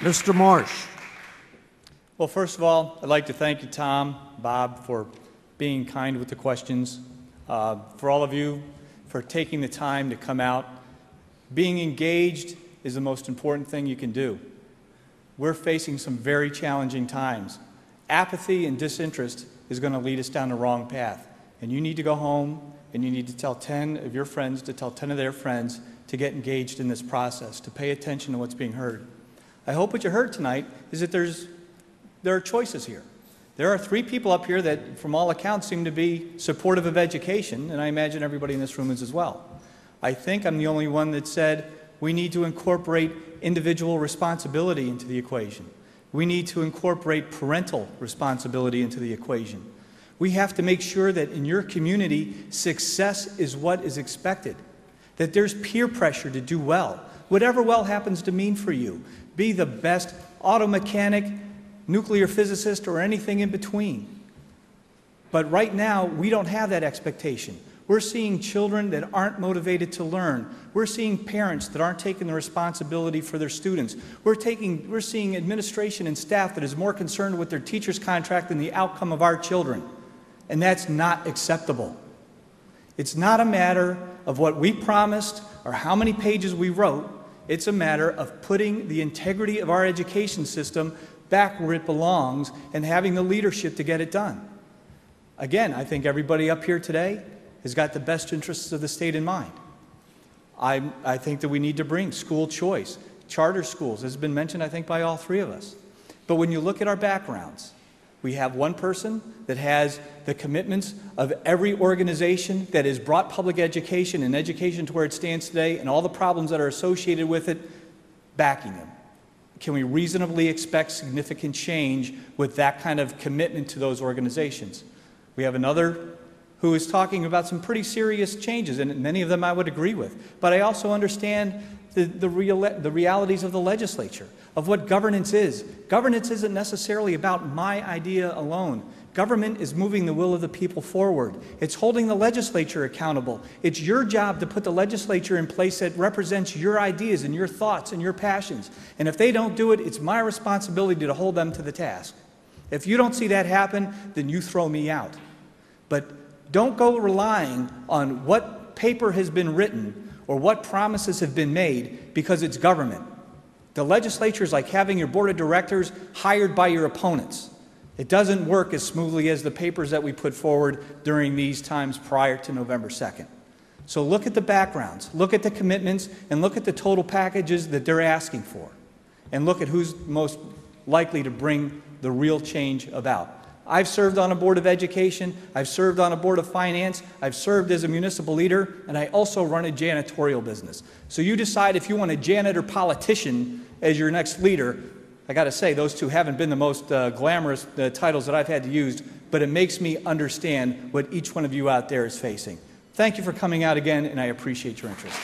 Mr. Marsh. Well, first of all, I'd like to thank you, Tom, Bob, for being kind with the questions. For all of you, for taking the time to come out. Being engaged is the most important thing you can do. We're facing some very challenging times. Apathy and disinterest is going to lead us down the wrong path. And you need to go home and you need to tell 10 of your friends to tell 10 of their friends to get engaged in this process, to pay attention to what's being heard. I hope what you heard tonight is that there are choices here. There are 3 people up here that, from all accounts, seem to be supportive of education, and I imagine everybody in this room is as well. I think I'm the only one that said we need to incorporate individual responsibility into the equation. We need to incorporate parental responsibility into the equation. We have to make sure that in your community, success is what is expected, that there's peer pressure to do well, whatever well happens to mean for you. Be the best auto mechanic, nuclear physicist, or anything in between. But right now, we don't have that expectation. We're seeing children that aren't motivated to learn. We're seeing parents that aren't taking the responsibility for their students. We're seeing administration and staff that is more concerned with their teacher's contract than the outcome of our children. And that's not acceptable. It's not a matter of what we promised or how many pages we wrote. It's a matter of putting the integrity of our education system back where it belongs and having the leadership to get it done. Again, I think everybody up here today has got the best interests of the state in mind. I think that we need to bring school choice, charter schools, as has been mentioned, I think, by all 3 of us. But when you look at our backgrounds, we have one person that has the commitments of every organization that has brought public education and education to where it stands today and all the problems that are associated with it, backing them. Can we reasonably expect significant change with that kind of commitment to those organizations? We have another who is talking about some pretty serious changes, and many of them I would agree with. But I also understand the realities of the legislature, of what governance is. Governance isn't necessarily about my idea alone. Government is moving the will of the people forward. It's holding the legislature accountable. It's your job to put the legislature in place that represents your ideas and your thoughts and your passions. And if they don't do it, it's my responsibility to hold them to the task. If you don't see that happen, then you throw me out. But don't go relying on what paper has been written or what promises have been made because it's government. The legislature is like having your board of directors hired by your opponents. It doesn't work as smoothly as the papers that we put forward during these times prior to November 2nd. So look at the backgrounds, look at the commitments, and look at the total packages that they're asking for. And look at who's most likely to bring the real change about. I've served on a board of education, I've served on a board of finance, I've served as a municipal leader, and I also run a janitorial business. So you decide if you want a janitor politician as your next leader. I got to say, those 2 haven't been the most glamorous titles that I've had to use, but it makes me understand what each one of you out there is facing. Thank you for coming out again, and I appreciate your interest.